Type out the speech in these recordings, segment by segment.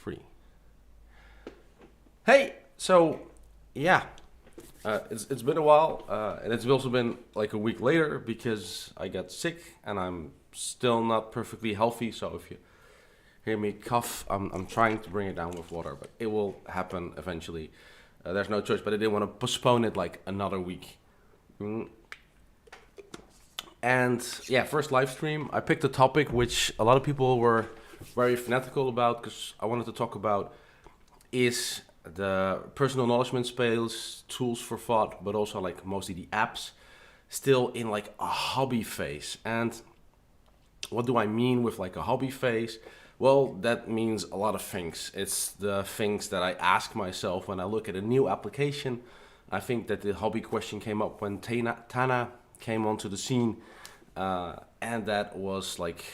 3. Hey, so yeah, it's been a while, and it's also been like a week later because I got sick and I'm still not perfectly healthy. So if you hear me cough, I'm trying to bring it down with water, but it will happen eventually. There's no choice, but I didn't want to postpone it like another week. And yeah, first live stream, I picked a topic which a lot of people were very fanatical about because I wanted to talk about is the personal knowledge space, tools for thought, but also like mostly the apps, still in like a hobby phase. And what do I mean with like a hobby phase? Well, that means a lot of things. It's the things that I ask myself when I look at a new application. I think that the hobby question came up when Tana came onto the scene, and that was like,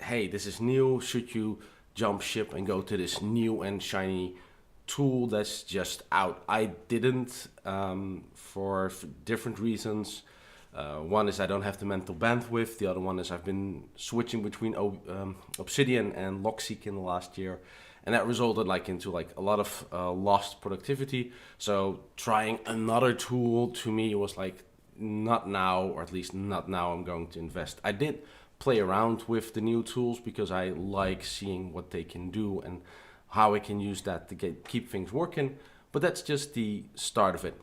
hey, this is new. Should you jump ship and go to this new and shiny tool that's just out? I didn't, for different reasons. One is I don't have the mental bandwidth. The other one is I've been switching between Obsidian and Logseek in the last year, and that resulted like into like a lot of lost productivity. So trying another tool to me was like not now, or at least not now. I'm going to invest. I did play around with the new tools because I like seeing what they can do and how I can use that to keep things working. But that's just the start of it.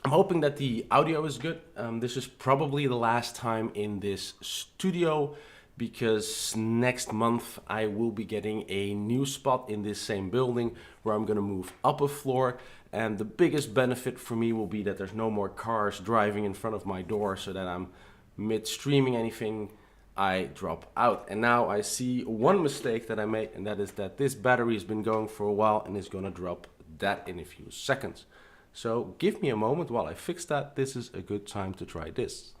I'm hoping that the audio is good. This is probably the last time in this studio because next month I will be getting a new spot in this same building where I'm going to move up a floor. And the biggest benefit for me will be that there's no more cars driving in front of my door, so that I'm mid-streaming anything, I drop out. And now I see one mistake that I made, and that is that this battery has been going for a while and is going to drop that in a few seconds. So give me a moment while I fix that. This is a good time to try this.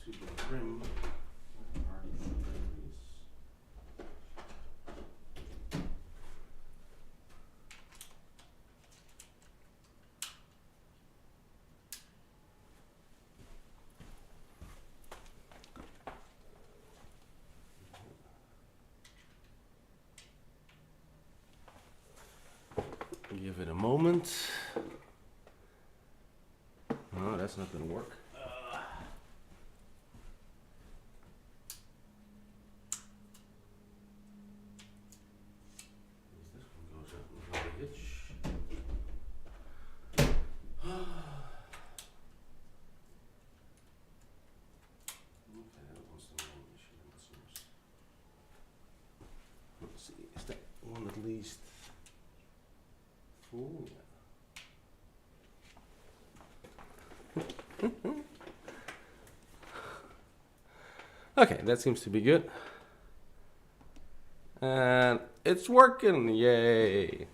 To the brim. Where are the batteries? Give it a moment. No, that's not going to work. Let's see, is that one at least full? Okay, that seems to be good. And it's working, yay.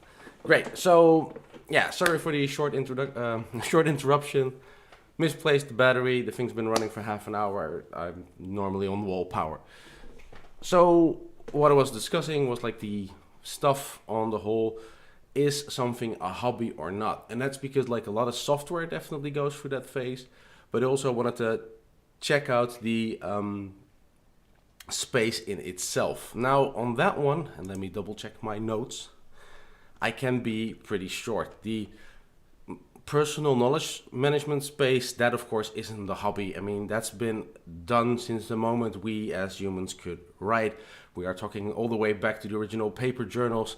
Great, so yeah, sorry for the short interruption. Misplaced the battery, the thing's been running for half an hour. I'm normally on wall power. So what I was discussing was like the stuff on the whole, is something a hobby or not? And that's because like a lot of software definitely goes through that phase, but I also wanted to check out the space in itself. Now on that one, and let me double check my notes, I can be pretty short. The personal knowledge management space, that of course isn't the hobby. I mean, that's been done since the moment we as humans could write. We are talking all the way back to the original paper journals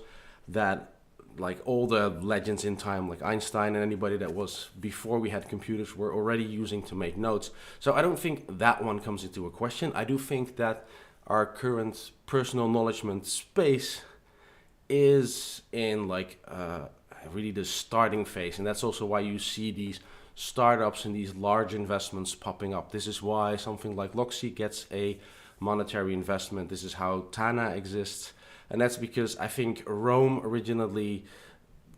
that like all the legends in time, like Einstein and anybody that was before we had computers, were already using to make notes. So I don't think that one comes into a question. I do think that our current personal knowledge space is in like really the starting phase, and that's also why you see these startups and these large investments popping up. This is why something like Logseek gets a monetary investment. This is how Tana exists, and that's because I think Rome originally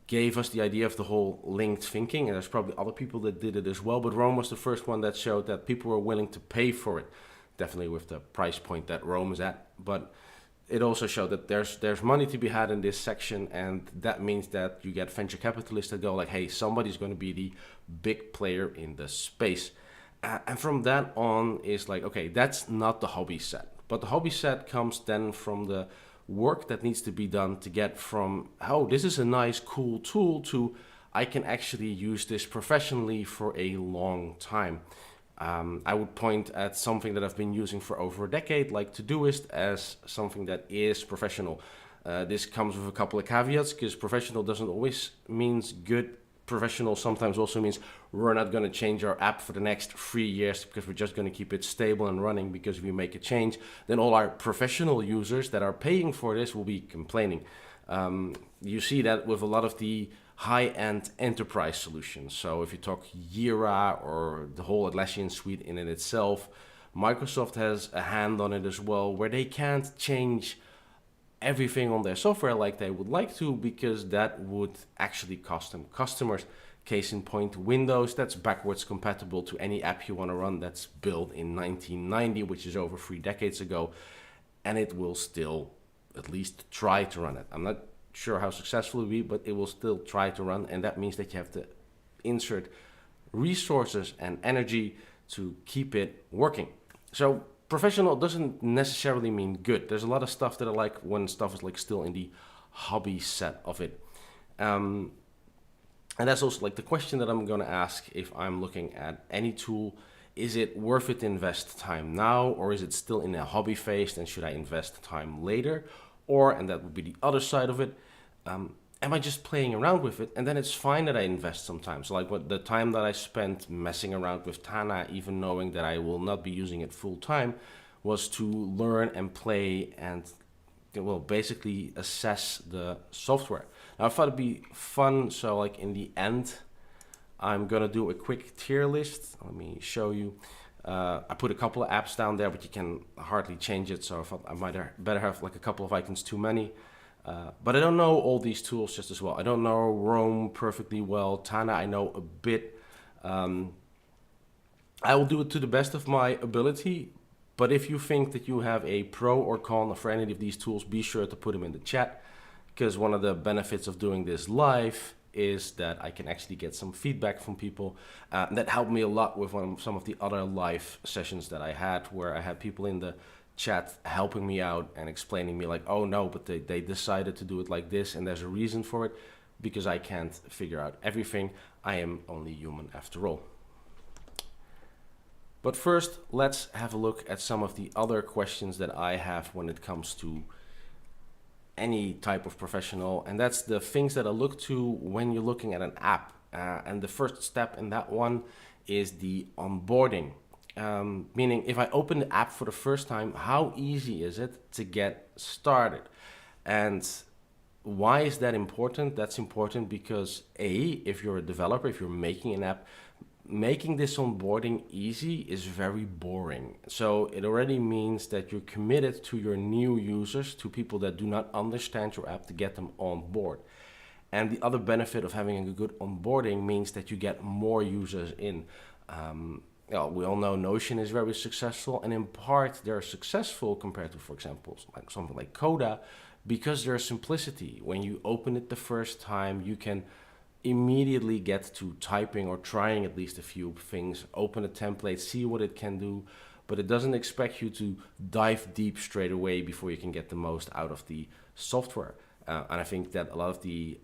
gave us the idea of the whole linked thinking, and there's probably other people that did it as well, but Rome was the first one that showed that people were willing to pay for it, definitely with the price point that Rome is at. But it also showed that there's money to be had in this section, and that means that you get venture capitalists that go like, hey, somebody's going to be the big player in the space. And from that on is like, okay, that's not the hobby set. But the hobby set comes then from the work that needs to be done to get from, oh, this is a nice, cool tool, to I can actually use this professionally for a long time. I would point at something that I've been using for over a decade, like Todoist, as something that is professional. This comes with a couple of caveats, because professional doesn't always means good. Professional sometimes also means we're not going to change our app for the next 3 years because we're just going to keep it stable and running, because if we make a change, then all our professional users that are paying for this will be complaining. You see that with a lot of the high-end enterprise solutions. So if you talk Jira or the whole Atlassian suite in it itself, Microsoft has a hand on it as well, where they can't change everything on their software like they would like to, because that would actually cost them customers. Case in point, Windows, that's backwards compatible to any app you want to run that's built in 1990, which is over 3 decades ago, and it will still at least try to run it. I'm not sure how successful it will be, but it will still try to run, and that means that you have to insert resources and energy to keep it working. So professional doesn't necessarily mean good. There's a lot of stuff that I like when stuff is like still in the hobby set of it. And that's also like the question that I'm going to ask if I'm looking at any tool. Is it worth it to invest time now, or is it still in a hobby phase, and should I invest time later? Or, and that would be the other side of it, am I just playing around with it, and then it's fine that I invest some time? So like what the time that I spent messing around with Tana, even knowing that I will not be using it full time, was to learn and play and, well, basically assess the software. Now I thought it'd be fun, so like in the end, I'm gonna do a quick tier list. Let me show you. I put a couple of apps down there, but you can hardly change it, so I thought I might better have like a couple of icons too many. But I don't know all these tools just as well. I don't know Rome perfectly well. Tana I know a bit. I will do it to the best of my ability. But if you think that you have a pro or con for any of these tools, be sure to put them in the chat. Because one of the benefits of doing this live is that I can actually get some feedback from people. That helped me a lot with some of the other live sessions that I had, where I had people in the chat helping me out and explaining me like, oh no, but they decided to do it like this, and there's a reason for it, because I can't figure out everything. I am only human after all. But first, let's have a look at some of the other questions that I have when it comes to any type of professional, and that's the things that I look to when you're looking at an app. And the first step in that one is the onboarding. Meaning, if I open the app for the first time, how easy is it to get started? And why is that important? That's important because if you're a developer, if you're making an app, making this onboarding easy is very boring. So it already means that you're committed to your new users, to people that do not understand your app, to get them on board. And the other benefit of having a good onboarding means that you get more users in. We all know Notion is very successful, and in part they're successful compared to, for example, like something like Coda, because there's simplicity. When you open it the first time, you can immediately get to typing or trying at least a few things, open a template, see what it can do, but it doesn't expect you to dive deep straight away before you can get the most out of the software. And I think that a lot of the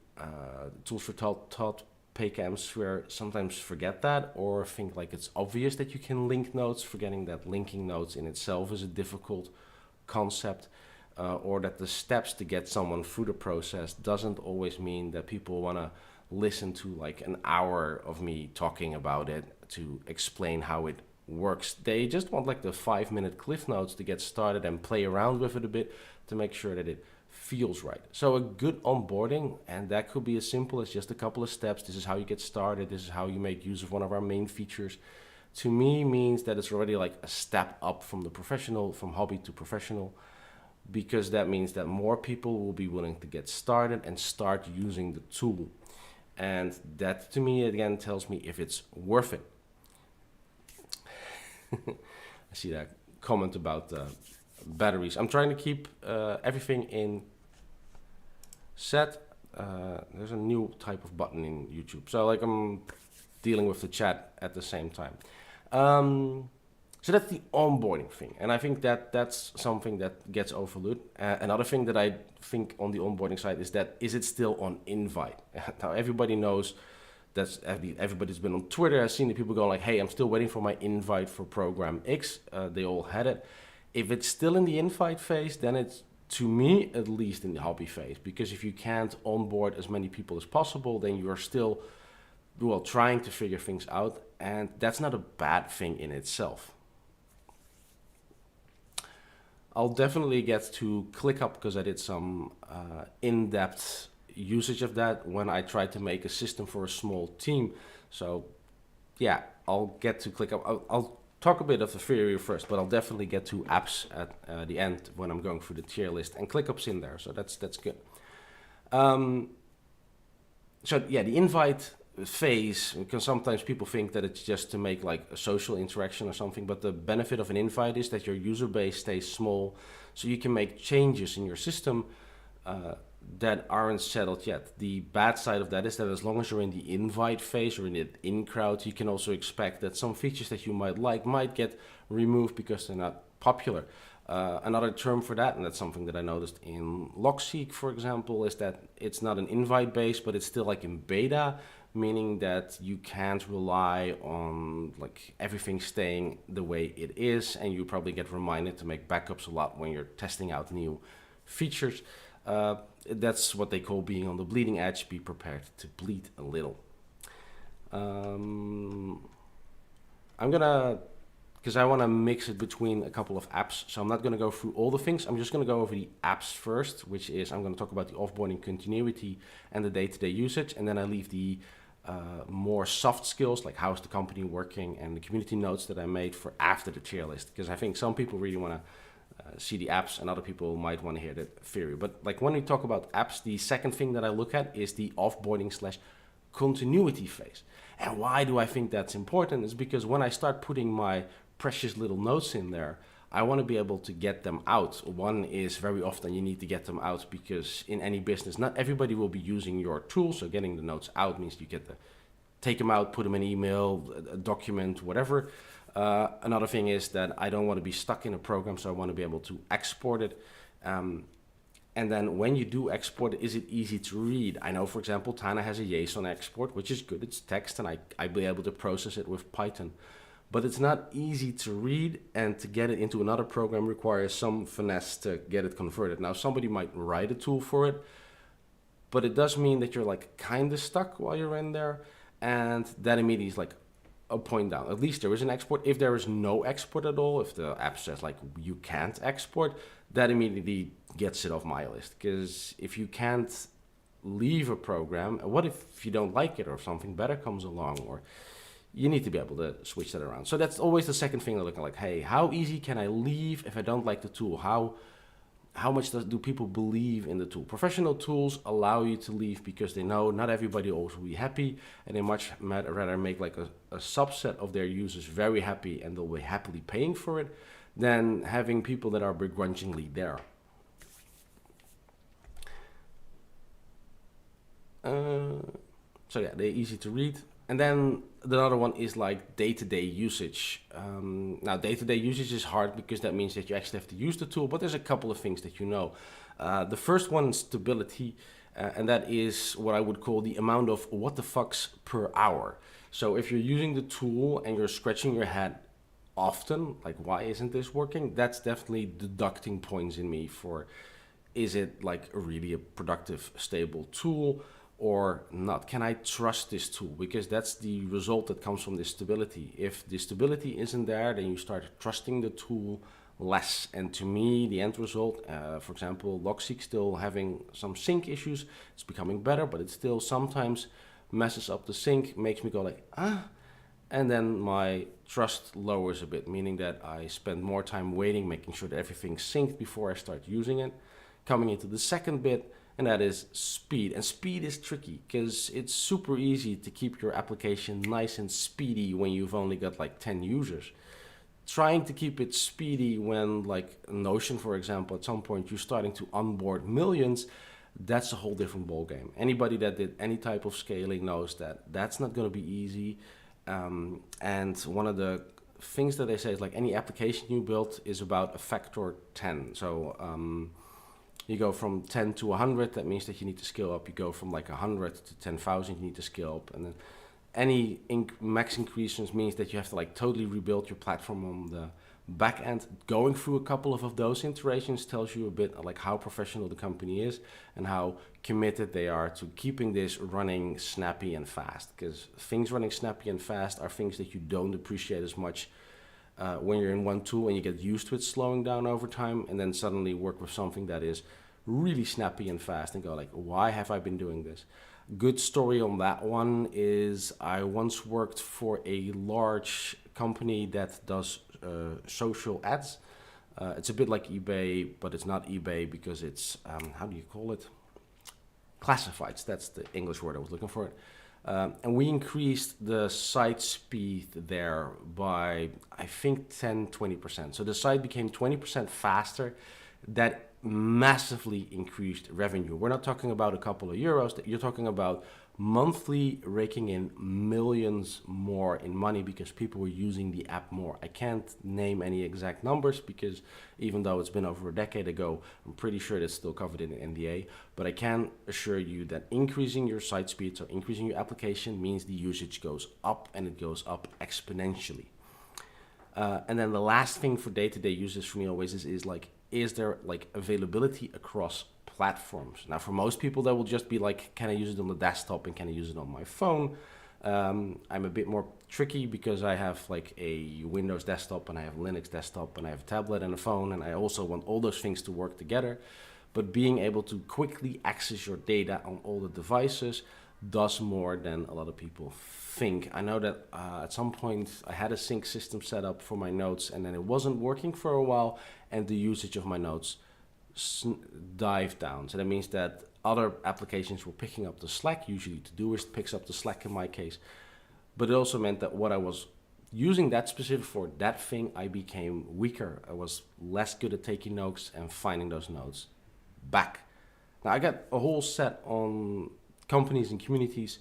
tools for taught PayCams where sometimes forget that, or think like it's obvious that you can link notes, forgetting that linking notes in itself is a difficult concept, or that the steps to get someone through the process doesn't always mean that people want to listen to like an hour of me talking about it to explain how it works. They just want like the 5-minute cliff notes to get started and play around with it a bit to make sure that it feels right. So a good onboarding, and that could be as simple as just a couple of steps. This is how you get started. This is how you make use of one of our main features. To me means that it's already like a step up from the professional, from hobby to professional. because that means that more people will be willing to get started and start using the tool. And that to me again tells me if it's worth it. I see that comment about batteries. I'm trying to keep everything in set. There's a new type of button in YouTube. So like I'm dealing with the chat at the same time. So that's the onboarding thing. And I think that that's something that gets overlooked. Another thing that I think on the onboarding side is it still on invite? Now everybody knows, everybody's been on Twitter, has seen the people go like, hey, I'm still waiting for my invite for program X. They all had it. If it's still in the invite phase, then it's, to me, at least in the hobby phase. Because if you can't onboard as many people as possible, then you are still, well, trying to figure things out. And that's not a bad thing in itself. I'll definitely get to ClickUp because I did some in-depth usage of that when I tried to make a system for a small team. So yeah, I'll get to ClickUp. I'll talk a bit of the theory first, but I'll definitely get to apps at the end when I'm going through the tier list, and ClickUp's in there, so that's good. So yeah, the invite phase, because sometimes people think that it's just to make like a social interaction or something, but the benefit of an invite is that your user base stays small, so you can make changes in your system that aren't settled yet. The bad side of that is that as long as you're in the invite phase or in the in crowd, you can also expect that some features that you might get removed because they're not popular. Another term for that, and that's something that I noticed in Logseek, for example, is that it's not an invite base, but it's still like in beta, meaning that you can't rely on like everything staying the way it is, and you probably get reminded to make backups a lot when you're testing out new features. That's what they call being on the bleeding edge. Be prepared to bleed a little. I'm gonna, because I want to mix it between a couple of apps, so I'm not going to go through all the things. I'm just going to go over the apps first, which is I'm going to talk about the offboarding continuity and the day-to-day usage, and then I leave the more soft skills, like how's the company working, and the community notes that I made for after the tier list, because I think some people really want to see the apps and other people might want to hear the theory. But like when we talk about apps, the second thing that I look at is the offboarding / continuity phase. And why do I think that's important? Is because when I start putting my precious little notes in there, I want to be able to get them out. One is very often you need to get them out because in any business, not everybody will be using your tool. So getting the notes out means you get to take them out, put them in email, a document, whatever. Another thing is that I don't want to be stuck in a program, so I want to be able to export it. And then when you do export it, is it easy to read? I know, for example, Tana has a JSON export, which is good. It's text, and I'd be able to process it with Python. But it's not easy to read, and to get it into another program requires some finesse to get it converted. Now, somebody might write a tool for it, but it does mean that you're like kind of stuck while you're in there, and that immediately is like a point down. At least there is an export. If there is no export at all, if the app says like you can't export, that immediately gets it off my list. Because if you can't leave a program, what if you don't like it or something better comes along, or you need to be able to switch that around. So that's always the second thing I look at, like, hey, how easy can I leave if I don't like the tool? How much do people believe in the tool? Professional tools allow you to leave because they know not everybody always will be happy, and they much rather make like a subset of their users very happy and they'll be happily paying for it than having people that are begrudgingly there. So yeah, they're easy to read. And then the other one is like day-to-day usage. Now, day-to-day usage is hard because that means that you actually have to use the tool, but there's a couple of things that you know. The first one is stability, and that is what I would call the amount of what the fucks per hour. So if you're using the tool and you're scratching your head often, like why isn't this working? That's definitely deducting points in me for, is it like really a productive, stable tool or not? Can I trust this tool? Because that's the result that comes from this stability. If the stability isn't there, then you start trusting the tool less. And to me, the end result, for example, Logseek still having some sync issues. It's becoming better, but it still sometimes messes up the sync, makes me go like, And then my trust lowers a bit, meaning that I spend more time waiting, making sure that everything's synced before I start using it. Coming into the second bit, and that is speed. And speed is tricky because it's super easy to keep your application nice and speedy when you've only got like 10 users. Trying to keep it speedy when, like Notion, for example, at some point you're starting to onboard millions, that's a whole different ballgame. Anybody that did any type of scaling knows that that's not going to be easy. And one of the things that they say is like any application you build is about a factor 10. So you go from 10 to 100, that means that you need to scale up. You go from like 100 to 10,000, you need to scale up. And then any max increases means that you have to like totally rebuild your platform on the back end. Going through a couple of those iterations tells you a bit like how professional the company is and how committed they are to keeping this running snappy and fast. Because things running snappy and fast are things that you don't appreciate as much when you're in one tool and you get used to it slowing down over time, and then suddenly work with something that is really snappy and fast and go like, why have I been doing this? Good story on that one is I once worked for a large company that does social ads. It's a bit like eBay, but it's not eBay because it's, how do you call it? Classifieds, that's the English word I was looking for. And we increased the site speed there by, I think, 10-20%. So the site became 20% faster. That massively increased revenue. We're not talking about a couple of euros. You're talking about monthly raking in millions more in money because people were using the app more. I can't name any exact numbers because even though it's been over a decade ago, I'm pretty sure that's still covered in the NDA. But I can assure you that increasing your site speed, so increasing your application, means the usage goes up, and it goes up exponentially. And then the last thing for day-to-day users for me always is like, is there like availability across platforms? Now, for most people, that will just be like, can I use it on the desktop and can I use it on my phone? I'm a bit more tricky because I have like a Windows desktop and I have a Linux desktop and I have a tablet and a phone, and I also want all those things to work together. But being able to quickly access your data on all the devices does more than a lot of people think. I know that at some point I had a sync system set up for my notes, and then it wasn't working for a while, and the usage of my notes dived down. So that means that other applications were picking up the slack. Usually Todoist picks up the slack in my case. But it also meant that what I was using that specific for that thing, I became weaker. I was less good at taking notes and finding those notes back. Now I got a whole set on companies and communities,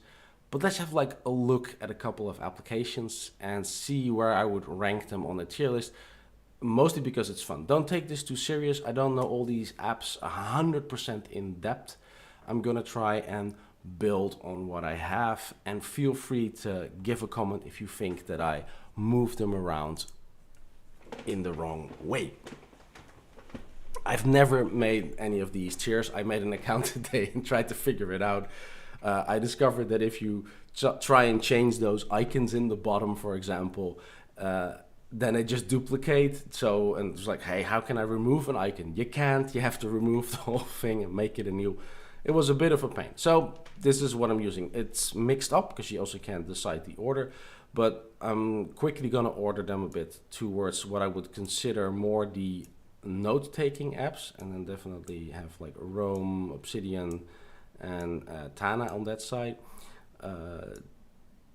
but let's have like a look at a couple of applications and see where I would rank them on the tier list. Mostly because it's fun. Don't take this too serious. I don't know all these apps 100% in depth. I'm gonna try and build on what I have, and feel free to give a comment if you think that I moved them around in the wrong way. I've never made any of these tiers. I made an account today and tried to figure it out. I discovered that if you try and change those icons in the bottom, for example, then they just duplicate. So, and it's like, hey, how can I remove an icon? You can't. You have to remove the whole thing and make it a new. It was a bit of a pain. So this is what I'm using. It's mixed up because you also can't decide the order, but I'm quickly gonna order them a bit towards what I would consider more the note-taking apps, and then definitely have like Roam, Obsidian, and Tana on that side.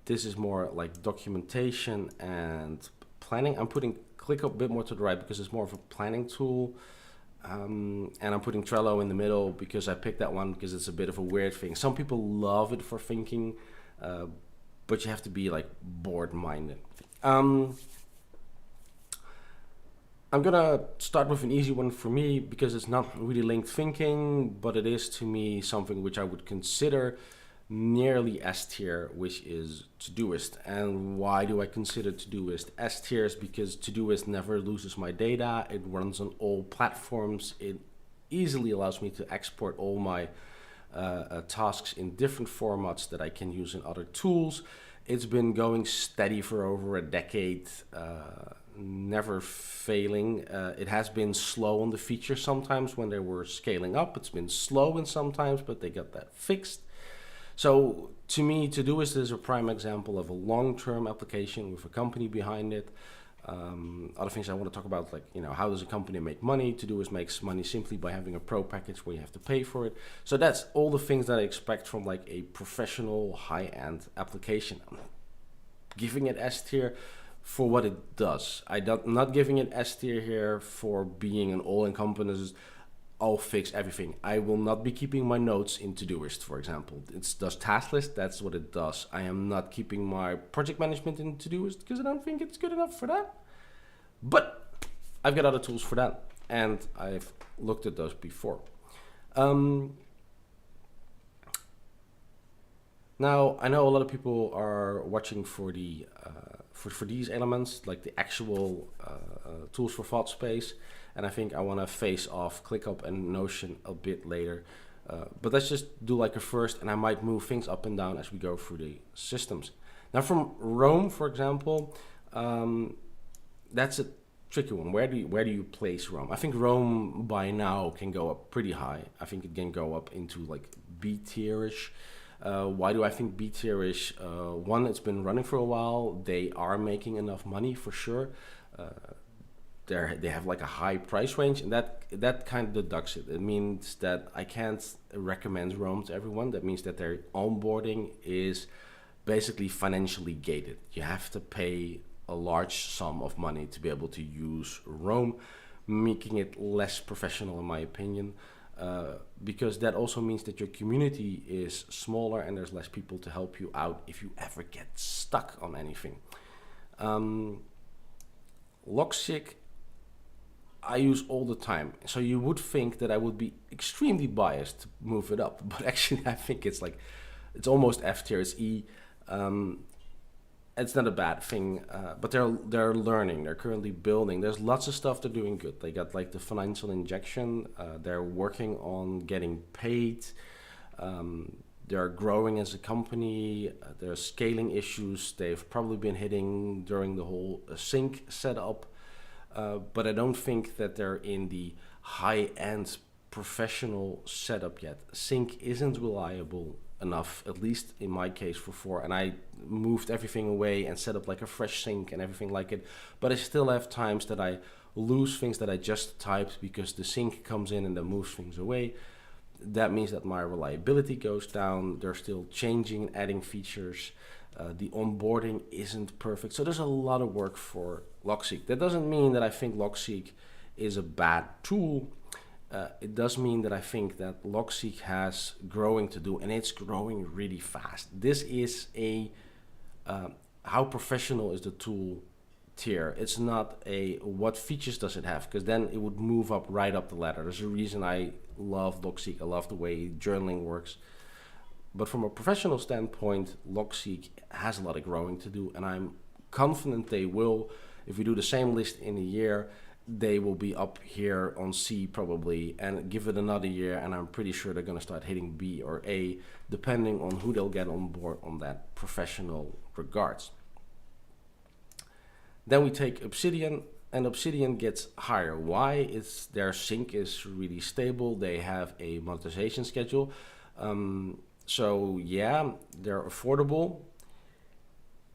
This is more like documentation and planning. I'm putting ClickUp a bit more to the right because it's more of a planning tool. And I'm putting Trello in the middle because I picked that one because it's a bit of a weird thing. Some people love it for thinking, but you have to be like board-minded. I'm gonna start with an easy one for me because it's not really linked thinking, but it is to me something which I would consider nearly S tier, which is Todoist. And why do I consider Todoist S tier? Is because Todoist never loses my data. It runs on all platforms. It easily allows me to export all my tasks in different formats that I can use in other tools. It's been going steady for over a decade, never failing. It has been slow on the features sometimes when they were scaling up. It's been slow in sometimes, but they got that fixed. So to me, Todoist is a prime example of a long-term application with a company behind it. Other things I want to talk about, like, how does a company make money? Todoist makes money simply by having a pro package where you have to pay for it. So that's all the things that I expect from like a professional high-end application. I'm giving it S tier for what it does. I'm not giving it S tier here for being an all-encompassing, I'll fix everything. I will not be keeping my notes in Todoist, for example. It does task list, that's what it does. I am not keeping my project management in Todoist because I don't think it's good enough for that. But I've got other tools for that, and I've looked at those before. Now, I know a lot of people are watching for the for these elements, like the actual tools for thought space, and I think I want to face off ClickUp and Notion a bit later. But let's just do like a first, and I might move things up and down as we go through the systems. Now, from Rome, for example, that's a tricky one. Where do you place Rome? I think Rome by now can go up pretty high. I think it can go up into like B tier-ish. Why do I think B tier-ish? One, it's been running for a while. They are making enough money for sure. They have like a high price range, and that kind of deducts it. It means that I can't recommend Rome to everyone. That means that their onboarding is basically financially gated. You have to pay a large sum of money to be able to use Rome, making it less professional in my opinion. Because that also means that your community is smaller and there's less people to help you out if you ever get stuck on anything. Logseek I use all the time, so you would think that I would be extremely biased to move it up, but actually I think it's almost F tier, it's E. It's not a bad thing, but they're learning. They're currently building. There's lots of stuff they're doing good. They got like the financial injection. They're working on getting paid. They're growing as a company. There's scaling issues they've probably been hitting during the whole sync setup. But I don't think that they're in the high-end professional setup yet. Sync isn't reliable enough, at least in my case, for 4, and I moved everything away and set up like a fresh sync and everything like it, but I still have times that I lose things that I just typed because the sync comes in and then moves things away. That means that my reliability goes down. They're still changing and adding features. The onboarding isn't perfect, so there's a lot of work for Logseek. That doesn't mean that I think Logseek is a bad tool. It does mean that I think that Logseek has growing to do, and it's growing really fast. This is a how professional is the tool tier. It's not a what features does it have, because then it would move up right up the ladder. There's a reason I love Logseek. I love the way journaling works. But from a professional standpoint, Logseek has a lot of growing to do, and I'm confident they will. If we do the same list in a year, they will be up here on C probably, and give it another year and I'm pretty sure they're going to start hitting B or A, depending on who they'll get on board on that professional regards. Then we take Obsidian, and Obsidian gets higher. Why? It's their sync is really stable. They have a monetization schedule. So yeah, they're affordable.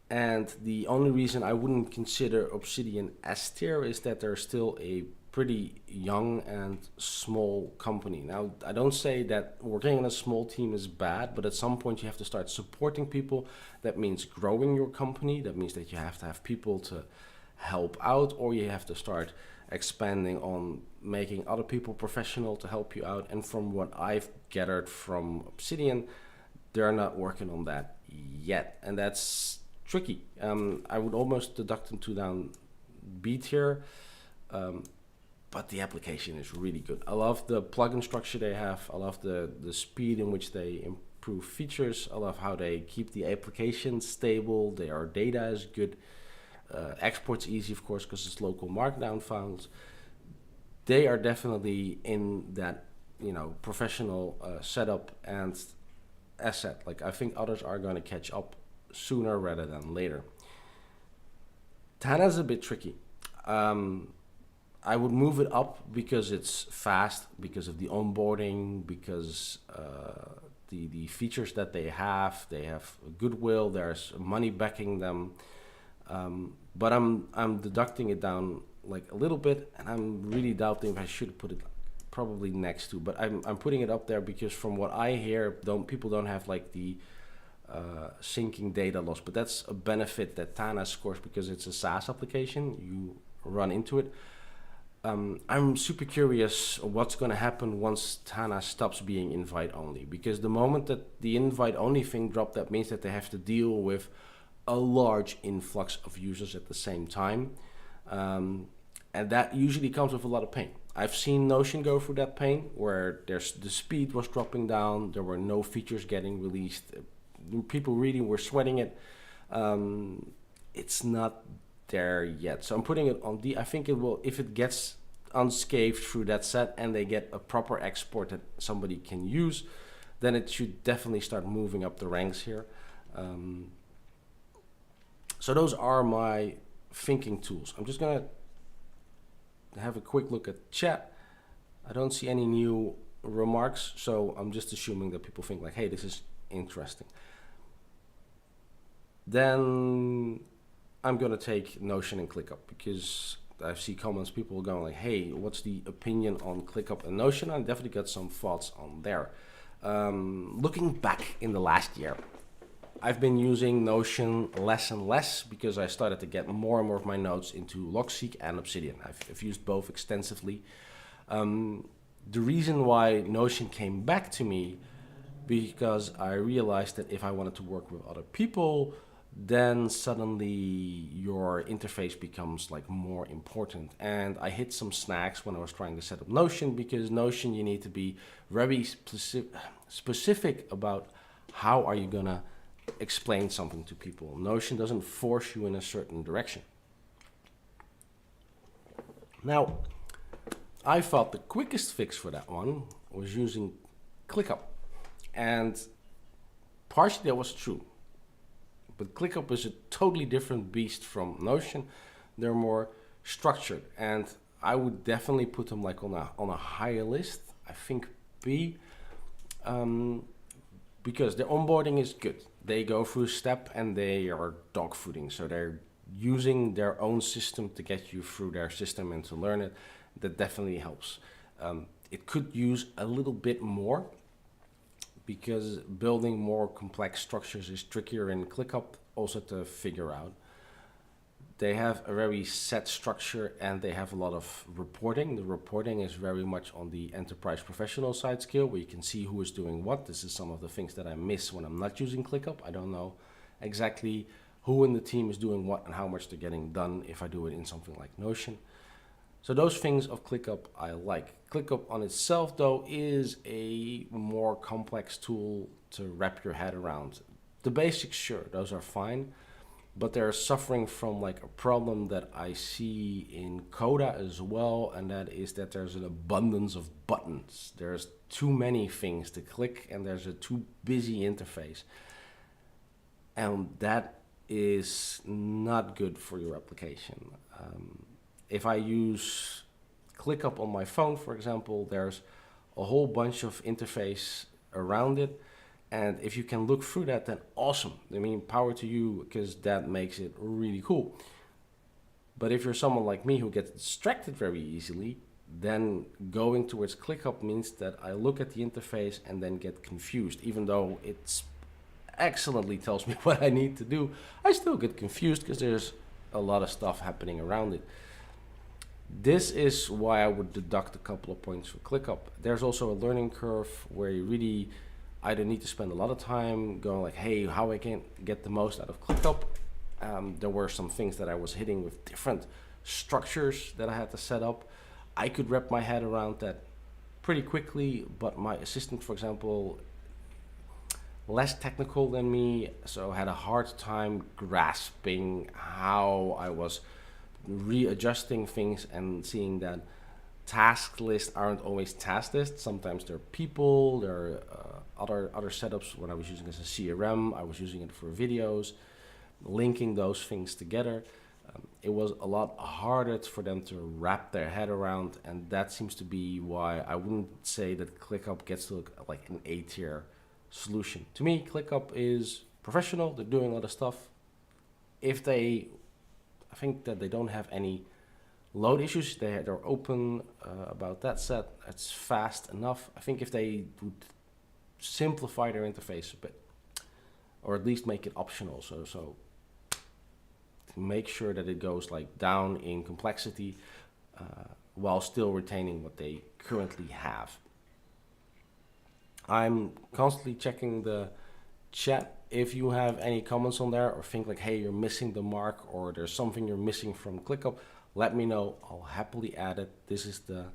And the only reason I wouldn't consider Obsidian S tier is that they're still a pretty young and small company. Now, I don't say that working in a small team is bad, but at some point you have to start supporting people. That means growing your company. That means that you have to have people to help out, or you have to start expanding on making other people professional to help you out. And from what I've gathered from Obsidian, they're not working on that yet. And that's tricky. I would almost deduct them to down B tier, but the application is really good. I love the plugin structure they have. I love the speed in which they improve features. I love how they keep the application stable. Their data is good. Export's easy, of course, because it's local markdown files. They are definitely in that, professional setup and asset. Like, I think others are going to catch up sooner rather than later. Tana's a bit tricky. I would move it up because it's fast, because of the onboarding, because the features that they have goodwill, there's money backing them, but I'm deducting it down like a little bit, and I'm really doubting if I should put it probably next to, but I'm putting it up there because from what I hear, people don't have like the syncing data loss, but that's a benefit that Tana scores because it's a SaaS application. You run into it. I'm super curious what's going to happen once Tana stops being invite only, because the moment that the invite only thing dropped, that means that they have to deal with a large influx of users at the same time, and that usually comes with a lot of pain. I've seen Notion go through that pain where the speed was dropping down, there were no features getting released, people reading were sweating it. It's not there yet, so I'm putting it on D. I think it will, if it gets unscathed through that set and they get a proper export that somebody can use, then it should definitely start moving up the ranks here. So those are my thinking tools. I'm just gonna have a quick look at chat. I don't see any new remarks, so I'm just assuming that people think like, hey, this is interesting. Then I'm gonna take Notion and ClickUp, because I see comments, people going like, hey, what's the opinion on ClickUp and Notion? I definitely got some thoughts on there. Looking back in the last year, I've been using Notion less and less because I started to get more and more of my notes into Logseek and Obsidian. I've used both extensively. The reason why Notion came back to me, because I realized that if I wanted to work with other people, then suddenly your interface becomes like more important. And I hit some snags when I was trying to set up Notion, because Notion, you need to be very specific about how are you gonna explain something to people. Notion doesn't force you in a certain direction. Now, I thought the quickest fix for that one was using ClickUp, and partially that was true. But ClickUp is a totally different beast from Notion. They're more structured, and I would definitely put them like on a higher list. I think B, because the onboarding is good. They go through a step and they are dogfooding, so they're using their own system to get you through their system and to learn it. That definitely helps. It could use a little bit more, because building more complex structures is trickier in ClickUp also to figure out. They have a very set structure and they have a lot of reporting. The reporting is very much on the enterprise professional side scale, where you can see who is doing what. This is some of the things that I miss when I'm not using ClickUp. I don't know exactly who in the team is doing what and how much they're getting done if I do it in something like Notion. So those things of ClickUp I like. ClickUp on itself, though, is a more complex tool to wrap your head around. The basics, sure, those are fine, but they're suffering from like a problem that I see in Coda as well, and that is that there's an abundance of buttons. There's too many things to click, and there's a too busy interface. And that is not good for your application. If I use ClickUp on my phone, for example, there's a whole bunch of interface around it. And if you can look through that, then awesome. I mean, power to you, because that makes it really cool. But if you're someone like me who gets distracted very easily, then going towards ClickUp means that I look at the interface and then get confused. Even though it's excellently tells me what I need to do, I still get confused because there's a lot of stuff happening around it. This is why I would deduct a couple of points for ClickUp. There's also a learning curve where you really either need to spend a lot of time going like, hey, how I can get the most out of ClickUp. There were some things that I was hitting with different structures that I had to set up. I could wrap my head around that pretty quickly, but my assistant, for example, less technical than me, so had a hard time grasping how I was readjusting things and seeing that task lists aren't always task lists. Sometimes they're people, there are other setups. When I was using it as a CRM, I was using it for videos, linking those things together. It was a lot harder for them to wrap their head around, and that seems to be why I wouldn't say that ClickUp gets to look like an A-tier solution. To me, ClickUp is professional. They're doing a lot of stuff. I think that they don't have any load issues. They're open about that set. It's fast enough. I think if they would simplify their interface a bit, or at least make it optional, so to make sure that it goes like down in complexity while still retaining what they currently have. I'm constantly checking the chat. If you have any comments on there or think like, hey, you're missing the mark or there's something you're missing from ClickUp, let me know. I'll happily add it. This is the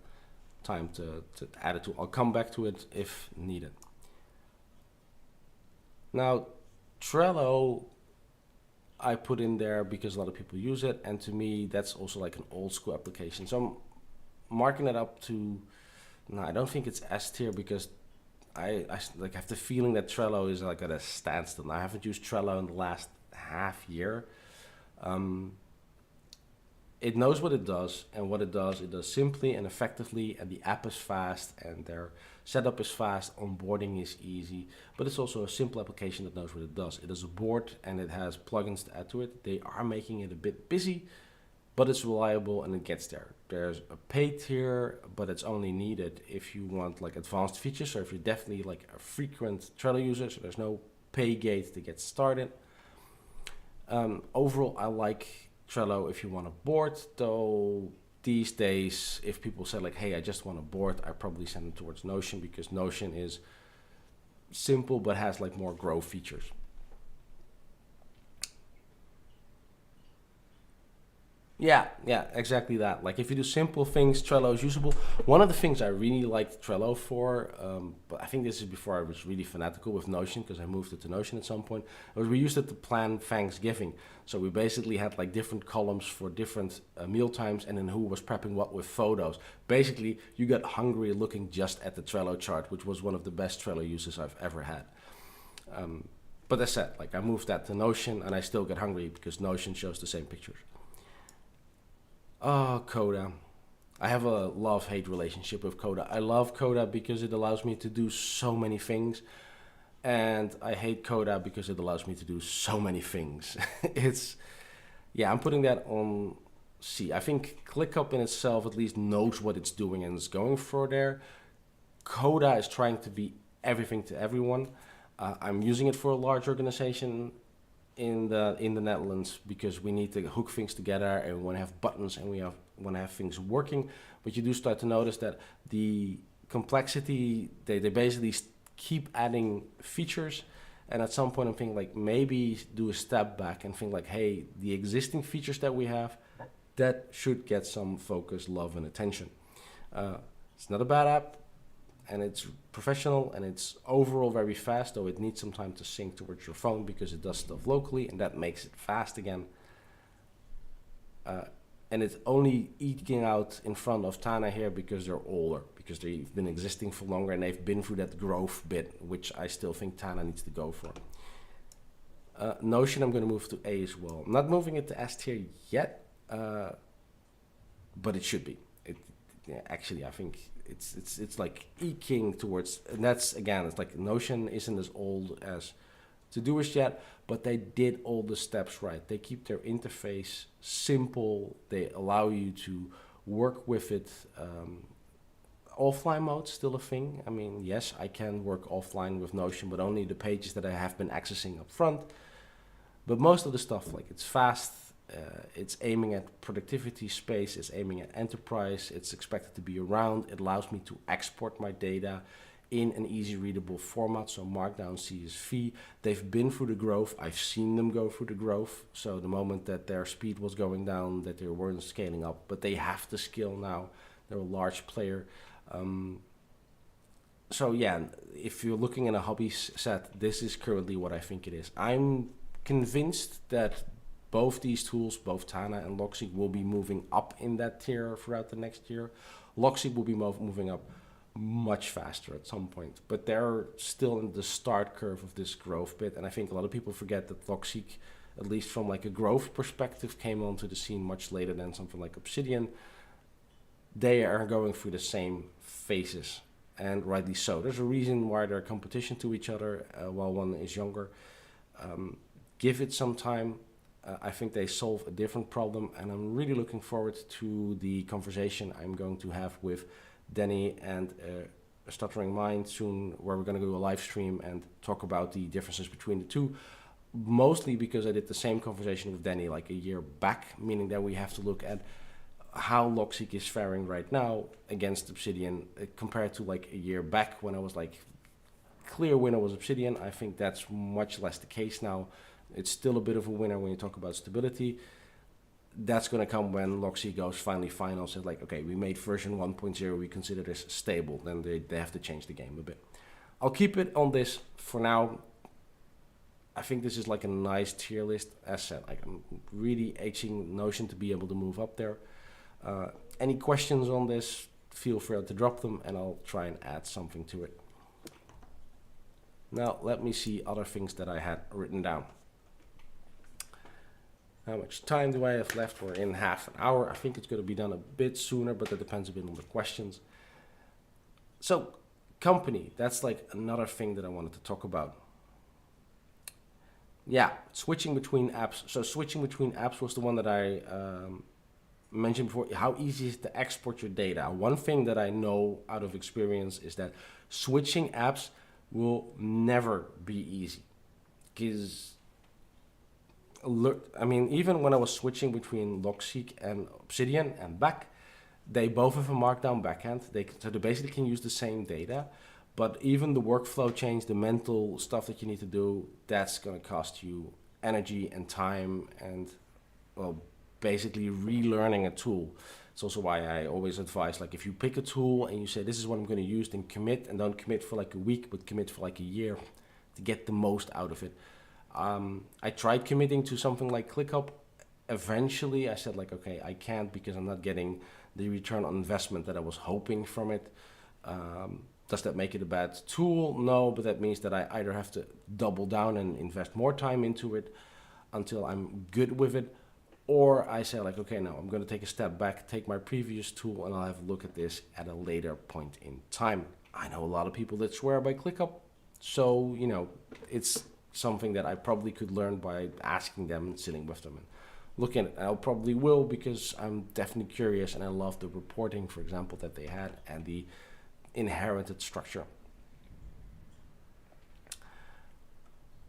time to add it to. I'll come back to it if needed. Now, Trello, I put in there because a lot of people use it, and to me, that's also like an old school application. So I'm marking it up to, no, I don't think it's S tier because I like have the feeling that Trello is like at a standstill. I haven't used Trello in the last half year. It knows what it does, and what it does simply and effectively, and the app is fast, and their setup is fast, onboarding is easy, but it's also a simple application that knows what it does. It is a board, and it has plugins to add to it. They are making it a bit busy, but it's reliable, and it gets there. There's a paid tier, but it's only needed if you want like advanced features, or if you're definitely like a frequent Trello user, so there's no pay gate to get started. Overall, I like Trello if you want a board, though these days, if people say like, hey, I just want a board, I probably send them towards Notion because Notion is simple but has like more growth features. Yeah, exactly that. Like if you do simple things, Trello is usable. One of the things I really liked Trello for, but I think this is before I was really fanatical with Notion because I moved it to Notion at some point, was we used it to plan Thanksgiving. So we basically had like different columns for different meal times and then who was prepping what with photos. Basically, you got hungry looking just at the Trello chart, which was one of the best Trello uses I've ever had. But as I said, like I moved that to Notion and I still get hungry because Notion shows the same pictures. Oh, Coda. I have a love-hate relationship with Coda. I love Coda because it allows me to do so many things. And I hate Coda because it allows me to do so many things. I'm putting that on C. I think ClickUp in itself at least knows what it's doing and is going for there. Coda is trying to be everything to everyone. I'm using it for a large organization in the Netherlands because we need to hook things together and we want to have buttons and we want to have things working. But you do start to notice that the complexity, they basically keep adding features, and at some point I'm thinking like maybe do a step back and think like, hey, the existing features that we have, that should get some focus, love, and attention. It's not a bad app, and it's professional, and it's overall very fast, though it needs some time to sync towards your phone because it does stuff locally, and that makes it fast again. And it's only eking out in front of Tana here because they're older, because they've been existing for longer and they've been through that growth bit, which I still think Tana needs to go for. Notion, I'm going to move to A as well. I'm not moving it to S tier yet, but it should be. Actually, I think it's like eking towards, and that's again, it's like Notion isn't as old as Todoist yet, but they did all the steps right. They keep their interface simple. They allow you to work with it. Offline mode's still a thing. I mean, yes, I can work offline with Notion, but only the pages that I have been accessing up front. But most of the stuff, like it's fast, it's aiming at productivity space, it's aiming at enterprise, it's expected to be around. It allows me to export my data in an easy readable format, so Markdown, CSV. They've been through the growth. I've seen them go through the growth. So the moment that their speed was going down, that they weren't scaling up, but they have to scale now. They're a large player. So yeah, if you're looking in a hobby set, this is currently what I think it is. I'm convinced that both these tools, both Tana and Logseek, will be moving up in that tier throughout the next year. Logseek will be moving up much faster at some point, but they're still in the start curve of this growth bit. And I think a lot of people forget that Logseek, at least from like a growth perspective, came onto the scene much later than something like Obsidian. They are going through the same phases. and rightly so. There's a reason why they're competition to each other while one is younger. Give it some time. I think they solve a different problem, and I'm really looking forward to the conversation I'm going to have with Danny and a Stuttering Mind soon, where we're going to do a live stream and talk about the differences between the two. Mostly because I did the same conversation with Danny like a year back, meaning that we have to look at how Logseek is faring right now against Obsidian compared to like a year back when I was like clear winner was Obsidian. I think that's much less the case now. It's still a bit of a winner when you talk about stability. That's going to come when Logseek goes finally final, says like, okay, we made version 1.0, we consider this stable. Then they have to change the game a bit. I'll keep it on this for now. I think this is like a nice tier list. As said, like I'm really itching Notion to be able to move up there. Any questions on this, feel free to drop them and I'll try and add something to it. Now let me see other things that I had written down. How much time do I have left? We're in half an hour. I think it's going to be done a bit sooner, but that depends a bit on the questions. So, company, that's like another thing that I wanted to talk about. Yeah, switching between apps. So switching between apps was the one that I mentioned before. How easy is it to export your data? One thing that I know out of experience is that switching apps will never be easy. Because look, I mean, even when I was switching between Logseek and Obsidian and back, they both have a markdown backend. So they basically can use the same data, but even the workflow change, the mental stuff that you need to do, that's going to cost you energy and time and, well, basically relearning a tool. It's also why I always advise, like, if you pick a tool and you say, this is what I'm going to use, then commit, and don't commit for like a week, but commit for like a year to get the most out of it. I tried committing to something like ClickUp. Eventually I said like, okay, I can't because I'm not getting the return on investment that I was hoping from it. Does that make it a bad tool? No, but that means that I either have to double down and invest more time into it until I'm good with it, or I say like, okay, no, I'm going to take a step back, take my previous tool, and I'll have a look at this at a later point in time. I know a lot of people that swear by ClickUp, so, you know, it's something that I probably could learn by asking them and sitting with them and looking at it. I probably will because I'm definitely curious and I love the reporting, for example, that they had and the inherited structure.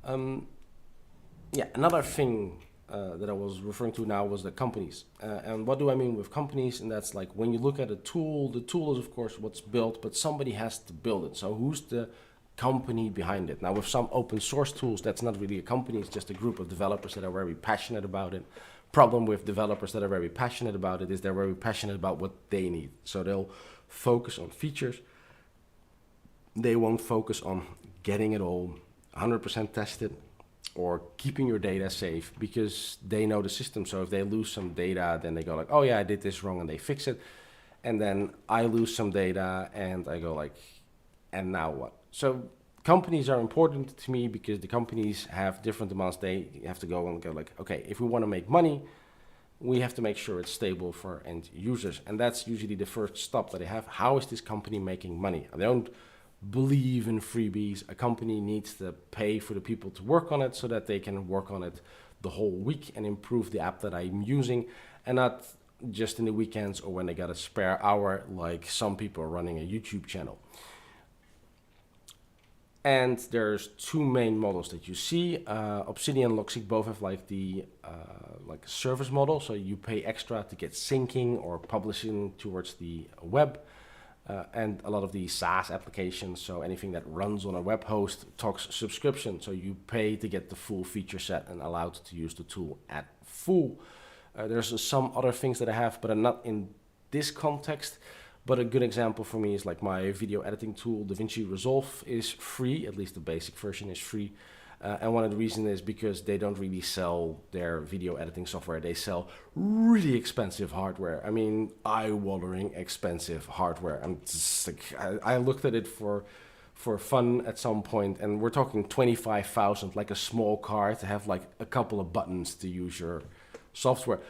Yeah, another thing that I was referring to now was the companies. And what do I mean with companies? And that's like when you look at a tool, the tool is of course what's built, but somebody has to build it. So who's the company behind it? Now with some open source tools, that's not really a company, it's just a group of developers that are very passionate about it. Problem with developers that are very passionate about it is they're very passionate about what they need. So they'll focus on features. They won't focus on getting it all 100% tested or keeping your data safe because they know the system. So if they lose some data, then they go like, oh yeah, I did this wrong, and they fix it. And then I lose some data and I go like, and now what? So companies are important to me because the companies have different demands. They have to go and go like, okay, if we want to make money, we have to make sure it's stable for end users. And that's usually the first stop that they have. How is this company making money? They don't believe in freebies. A company needs to pay for the people to work on it so that they can work on it the whole week and improve the app that I'm using, and not just in the weekends or when they got a spare hour like some people are running a YouTube channel. And there's two main models that you see. Obsidian and Logseek both have like the like a service model, so you pay extra to get syncing or publishing towards the web. And a lot of the SaaS applications, so anything that runs on a web host, talks subscription. So you pay to get the full feature set and allowed to use the tool at full. There's some other things that I have, but are not in this context. But a good example for me is like my video editing tool, DaVinci Resolve, is free. At least the basic version is free. And one of the reasons is because they don't really sell their video editing software. They sell really expensive hardware. I mean, eye-watering expensive hardware. I'm just like, I looked at it for fun at some point, and we're talking 25,000, like a small car, to have like a couple of buttons to use your software.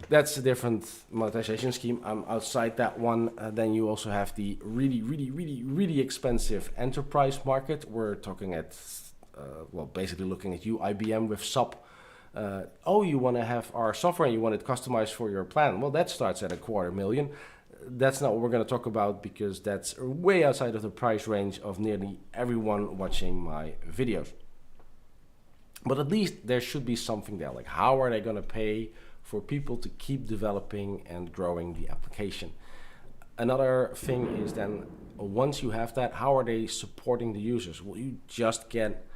That's a different monetization scheme. I'm outside that one. Then you also have the really expensive enterprise market. We're talking at, basically looking at you, IBM with SAP. You want to have our software and you want it customized for your plan. Well, that starts at $250,000. That's not what we're going to talk about because that's way outside of the price range of nearly everyone watching my videos. But at least there should be something there. Like, how are they going to pay for people to keep developing and growing the application? Another thing is then, once you have that, how are they supporting the users? Will you just get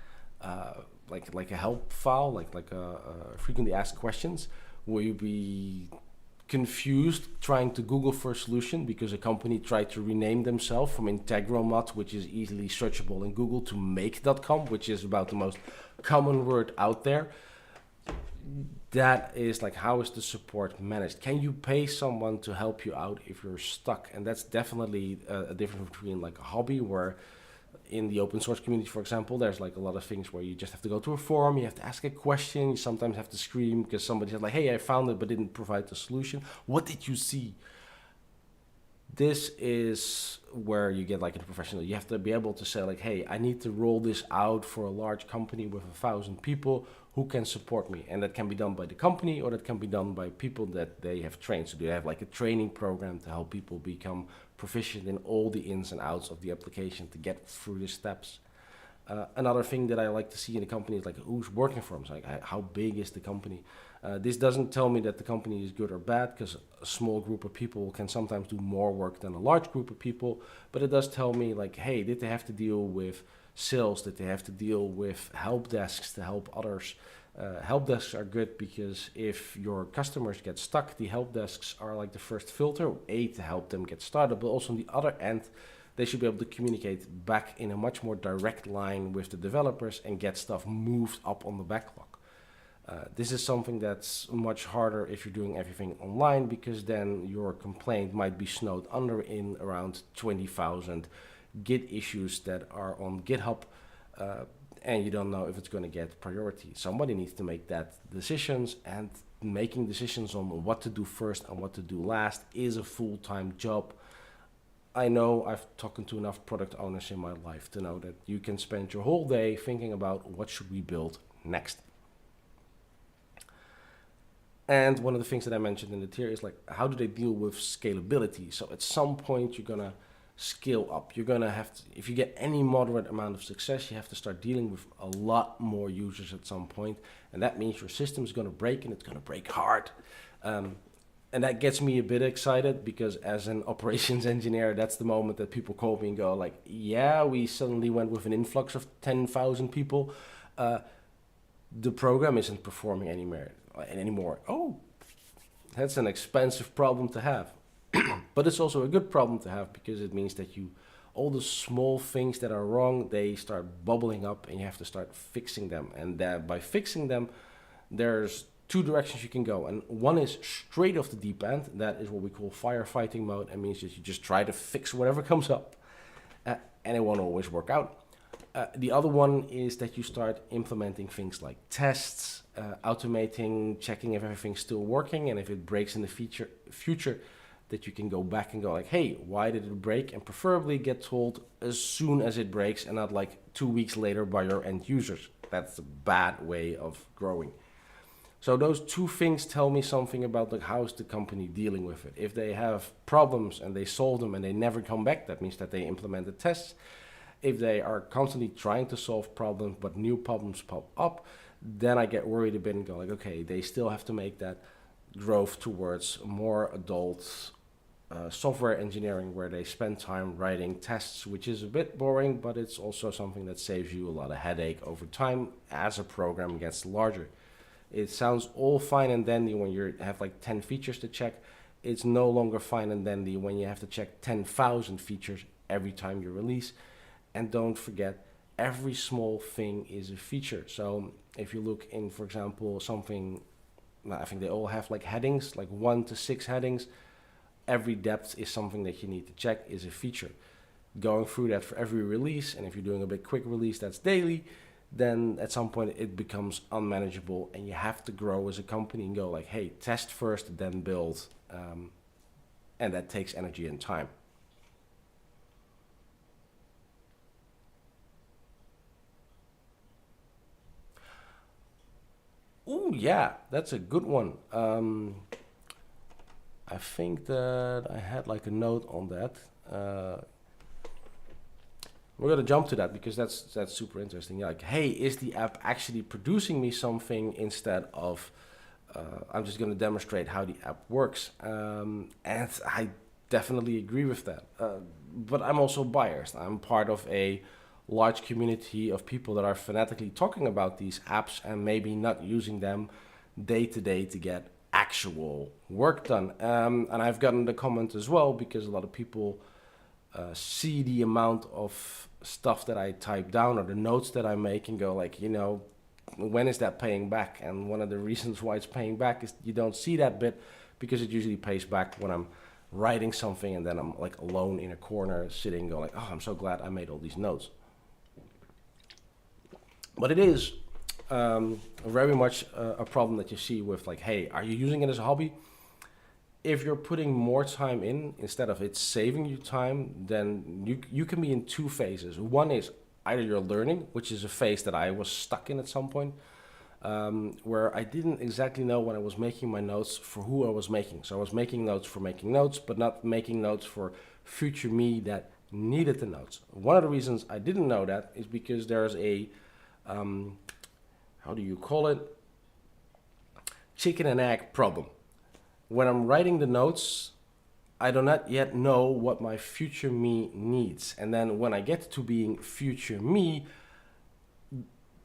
like a help file, like a frequently asked questions? Will you be confused trying to Google for a solution because a company tried to rename themselves from Integromod, which is easily searchable in Google, to make.com, which is about the most common word out there? That is like, how is the support managed? Can you pay someone to help you out if you're stuck? And that's definitely a difference between like a hobby, where in the open source community, for example, there's like a lot of things where you just have to go to a forum, you have to ask a question, you sometimes have to scream because somebody said like, hey, I found it but didn't provide the solution. What did you see? This is where you get like a professional. You have to be able to say like, hey, I need to roll this out for a large company with 1,000 people. Who can support me? And that can be done by the company, or that can be done by people that they have trained. So they have like a training program to help people become proficient in all the ins and outs of the application to get through the steps. Another thing that I like to see in a company is like, who's working for them. So like, how big is the company? This doesn't tell me that the company is good or bad, because a small group of people can sometimes do more work than a large group of people. But it does tell me like, hey, did they have to deal with sales? Did they have to deal with help desks to help others? Help desks are good because if your customers get stuck, the help desks are like the first filter, to help them get started, but also on the other end, they should be able to communicate back in a much more direct line with the developers and get stuff moved up on the backlog. This is something that's much harder if you're doing everything online, because then your complaint might be snowed under in around 20,000 Git issues that are on GitHub, and you don't know if it's going to get priority. Somebody needs to make that decisions, and making decisions on what to do first and what to do last is a full-time job. I know I've talked to enough product owners in my life to know that you can spend your whole day thinking about what should we build next. And one of the things that I mentioned in the tier is like, how do they deal with scalability? So at some point you're gonna scale up. You're gonna have to, if you get any moderate amount of success, you have to start dealing with a lot more users at some point. And that means your system is gonna break, and it's gonna break hard. And that gets me a bit excited, because as an operations engineer, that's the moment that people call me and go like, yeah, we suddenly went with an influx of 10,000 people. The program isn't performing anymore. Oh, that's an expensive problem to have. But it's also a good problem to have, because it means that all the small things that are wrong, they start bubbling up and you have to start fixing them. And by fixing them, there's two directions you can go. And one is straight off the deep end. That is what we call firefighting mode. It means that you just try to fix whatever comes up, and it won't always work out. The other one is that you start implementing things like tests, automating, checking if everything's still working, and if it breaks in the future, that you can go back and go like, hey, why did it break? And preferably get told as soon as it breaks, and not like 2 weeks later by your end users. That's a bad way of growing. So those two things tell me something about like, how's the company dealing with it. If they have problems and they solve them and they never come back, that means that they implemented tests. If they are constantly trying to solve problems but new problems pop up, then I get worried a bit and go like, okay, they still have to make that growth towards more adult software engineering, where they spend time writing tests, which is a bit boring, but it's also something that saves you a lot of headache over time as a program gets larger. It sounds all fine and dandy when you have like 10 features to check. It's no longer fine and dandy when you have to check 10,000 features every time you release. And don't forget, every small thing is a feature. So if you look in, for example, something, I think they all have like headings, like 1 to 6 headings. Every depth is something that you need to check, is a feature. Going through that for every release, and if you're doing a bit quick release, that's daily. then at some point it becomes unmanageable, and you have to grow as a company and go like, hey, test first, then build, and that takes energy and time. Oh yeah, that's a good one. I think that I had like a note on that. We're gonna jump to that because that's super interesting. Yeah, like, hey, is the app actually producing me something instead of I'm just gonna demonstrate how the app works? And I definitely agree with that. But I'm also biased. I'm part of a large community of people that are fanatically talking about these apps and maybe not using them day to day to get actual work done. And I've gotten the comment as well because a lot of people see the amount of stuff that I type down or the notes that I make and go like, when is that paying back? And one of the reasons why it's paying back is you don't see that bit because it usually pays back when I'm writing something and then I'm like alone in a corner sitting going like, oh, I'm so glad I made all these notes. But it is very much a problem that you see with like, hey, are you using it as a hobby? If you're putting more time in instead of it saving you time, then you can be in two phases. One is either you're learning, which is a phase that I was stuck in at some point, where I didn't exactly know when I was making my notes for who I was making. So I was making notes for making notes, but not making notes for future me that needed the notes. One of the reasons I didn't know that is because there's a, how do you call it? Chicken and egg problem. When I'm writing the notes, I do not yet know what my future me needs. And then when I get to being future me,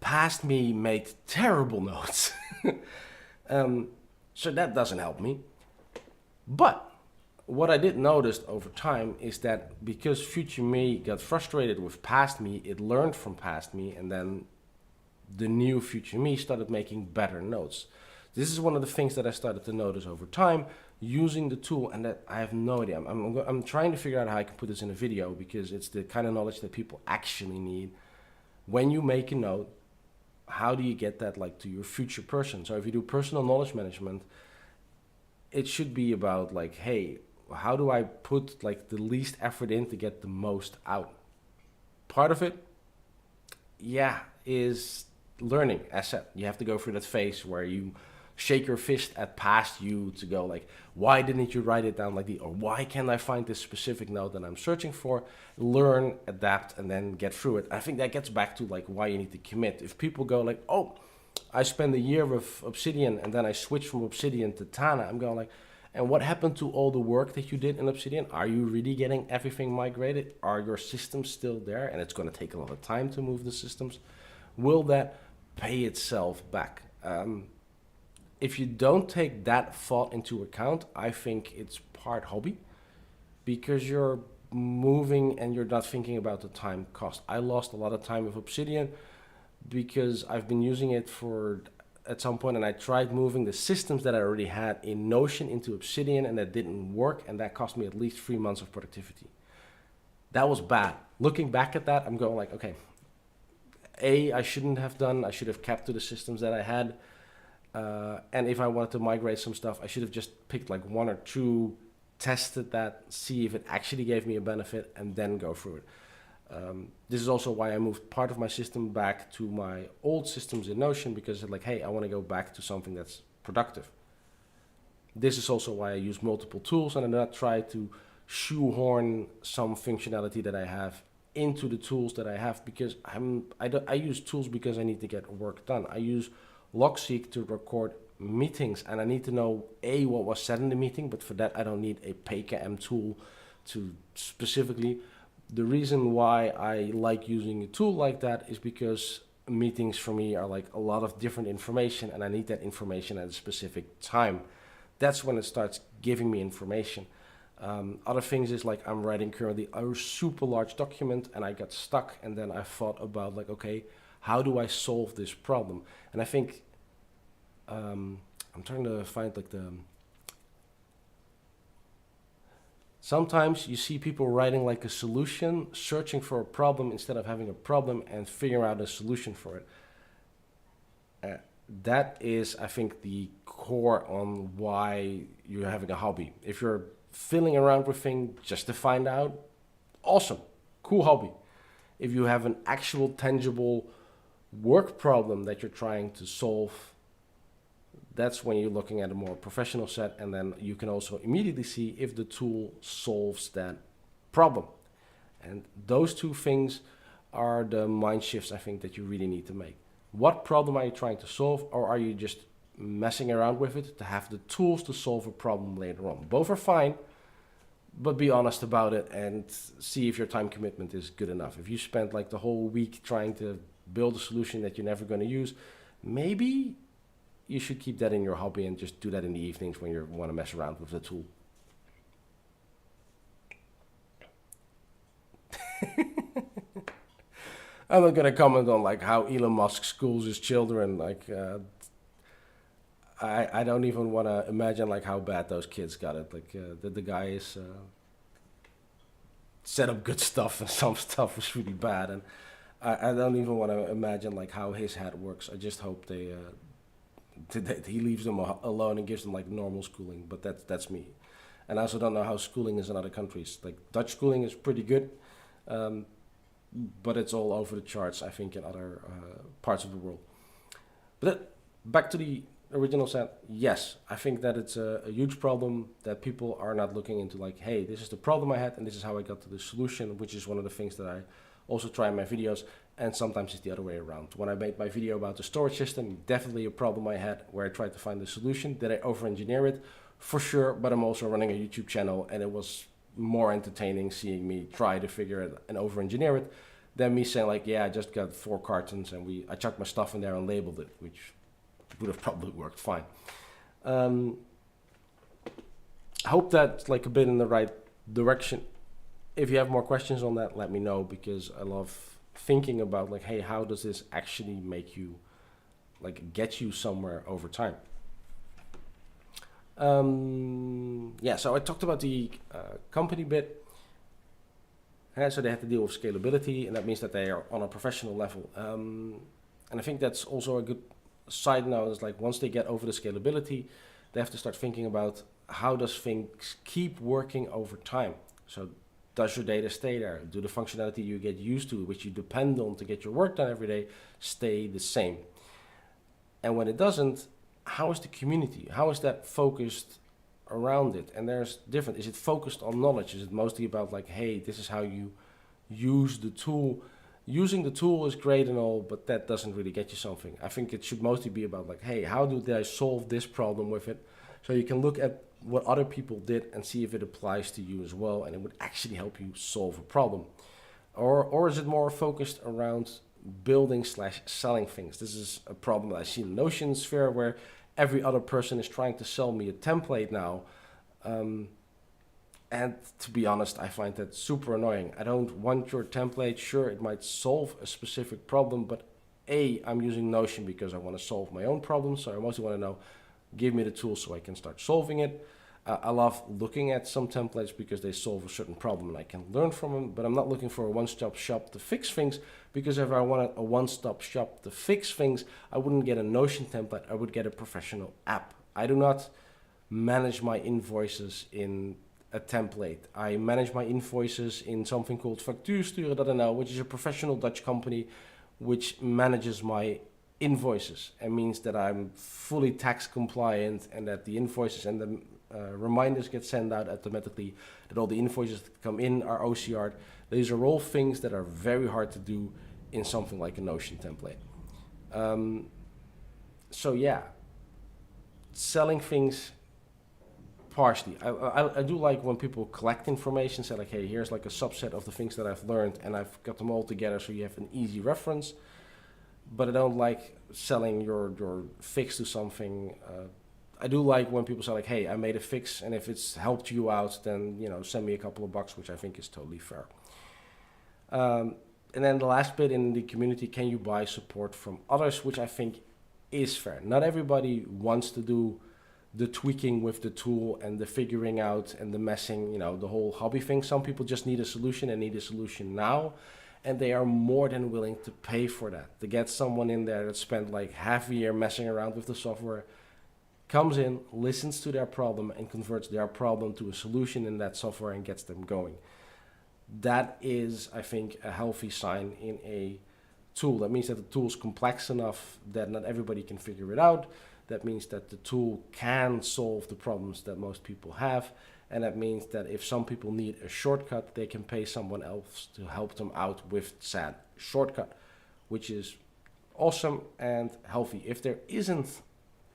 past me made terrible notes. So that doesn't help me. But what I did notice over time is that because future me got frustrated with past me, it learned from past me, and then the new future me started making better notes. This is one of the things that I started to notice over time using the tool, and that I have no idea. I'm trying to figure out how I can put this in a video because it's the kind of knowledge that people actually need. When you make a note, how do you get that like to your future person? So if you do personal knowledge management, it should be about like, hey, how do I put like the least effort in to get the most out? Part of it, yeah, is learning. As said, you have to go through that phase where you shake your fist at past you to go like, why didn't you write it down like the, or why can't I find this specific note that I'm searching for? Learn, adapt, and then get through it. I think that gets back to like why you need to commit. If people go like, oh, I spent a year with Obsidian and then I switched from Obsidian to Tana, I'm going like, and what happened to all the work that you did in Obsidian? Are you really getting everything migrated? Are your systems still there? And it's going to take a lot of time to move the systems. Will that pay itself back? If you don't take that thought into account, I think it's part hobby because you're moving and you're not thinking about the time cost. I lost a lot of time with Obsidian because I've been using it for at some point, and I tried moving the systems that I already had in Notion into Obsidian, and that didn't work, and that cost me at least 3 months of productivity. That was bad. Looking back at that, I'm going like, okay, I shouldn't have done. I should have kept to the systems that I had. And if I wanted to migrate some stuff, I should have just picked like one or two, tested that, see if it actually gave me a benefit, and then go through it. This is also why I moved part of my system back to my old systems in Notion, because it's like, hey, I want to go back to something that's productive. This is also why I use multiple tools and I do not try to shoehorn some functionality that I have into the tools that I have, because I use tools because I need to get work done. I use Logseek to record meetings, and I need to know what was said in the meeting, but for that I don't need a PKM tool to specifically. The reason why I like using a tool like that is because meetings for me are like a lot of different information, and I need that information at a specific time. That's when it starts giving me information. Other things is like I'm writing currently a super large document and I got stuck, and then I thought about like, okay, how do I solve this problem? And I think I'm trying to find like Sometimes you see people writing like a solution, searching for a problem instead of having a problem and figuring out a solution for it. Uh, that is, I think, the core on why you're having a hobby. If you're fiddling around with things just to find out, awesome, cool hobby. If you have an actual tangible work problem that you're trying to solve, that's when you're looking at a more professional set, and then you can also immediately see if the tool solves that problem. And those two things are the mind shifts I think that you really need to make. What problem are you trying to solve, or are you just messing around with it to have the tools to solve a problem later on? Both are fine, but be honest about it and see if your time commitment is good enough. If you spend like the whole week trying to build a solution that you're never going to use, maybe you should keep that in your hobby and just do that in the evenings when you want to mess around with the tool. I'm not gonna comment on like how Elon Musk schools his children. I don't even want to imagine like how bad those kids got it. Like the guy is set up good stuff and some stuff was really bad, and I don't even want to imagine like how his head works. I just hope that he leaves them alone and gives them like normal schooling. But that's me, and I also don't know how schooling is in other countries. Like Dutch schooling is pretty good. But it's all over the charts, I think, in other parts of the world. But back to the original set, yes, I think that it's a huge problem that people are not looking into like, hey, this is the problem I had and this is how I got to the solution, which is one of the things that I also try in my videos, and sometimes it's the other way around. When I made my video about the storage system, definitely a problem I had where I tried to find the solution. Did I over-engineer it? For sure, but I'm also running a YouTube channel, and it was more entertaining seeing me try to figure it and over-engineer it than me saying like, yeah, I just got 4 cartons and I chucked my stuff in there and labeled it, which would have probably worked fine. Hope that's like a bit in the right direction. If you have more questions on that, let me know, because I love thinking about like, hey, how does this actually make you, like, get you somewhere over time? Yeah, so I talked about the company bit. So they have to deal with scalability, and that means that they are on a professional level. And I think that's also a good side note, is like once they get over the scalability, they have to start thinking about how does things keep working over time. So does your data stay there? Do the functionality you get used to, which you depend on to get your work done every day, stay the same? And when it doesn't, how is the community? How is that focused around it? And there's different. Is it focused on knowledge? Is it mostly about like, hey, this is how you use the tool? Using the tool is great and all, but that doesn't really get you something. I think it should mostly be about like, hey, how do I solve this problem with it? So you can look at what other people did and see if it applies to you as well, and it would actually help you solve a problem. Or is it more focused around building/selling things? This is a problem that I see in the Notion sphere, where every other person is trying to sell me a template now. And to be honest, I find that super annoying. I don't want your template. Sure, it might solve a specific problem, but I'm using Notion because I want to solve my own problems. So I mostly want to know, give me the tools so I can start solving it. I love looking at some templates because they solve a certain problem and I can learn from them, but I'm not looking for a one-stop shop to fix things, because if I wanted a one-stop shop to fix things, I wouldn't get a Notion template, I would get a professional app. I do not manage my invoices in a template. I manage my invoices in something called factuursturen.nl, which is a professional Dutch company which manages my invoices and means that I'm fully tax compliant, and that the invoices and the reminders get sent out automatically, that all the invoices that come in are OCR'd. These are all things that are very hard to do in something like a Notion template. So yeah, selling things partially. I do like when people collect information, say like, hey, here's like a subset of the things that I've learned and I've got them all together so you have an easy reference. But I don't like selling your fix to something. I do like when people say like, hey, I made a fix, and if it's helped you out, then, you know, send me a couple of bucks, which I think is totally fair. And then the last bit in the community, can you buy support from others, which I think is fair. Not everybody wants to do the tweaking with the tool and the figuring out and the messing, the whole hobby thing. Some people just need a solution and need a solution now, and they are more than willing to pay for that. To get someone in there that spent like half a year messing around with the software, comes in, listens to their problem, and converts their problem to a solution in that software and gets them going. That is, I think, a healthy sign in a tool. That means that the tool is complex enough that not everybody can figure it out. That means that the tool can solve the problems that most people have. And that means that if some people need a shortcut, they can pay someone else to help them out with said shortcut, which is awesome and healthy. If there isn't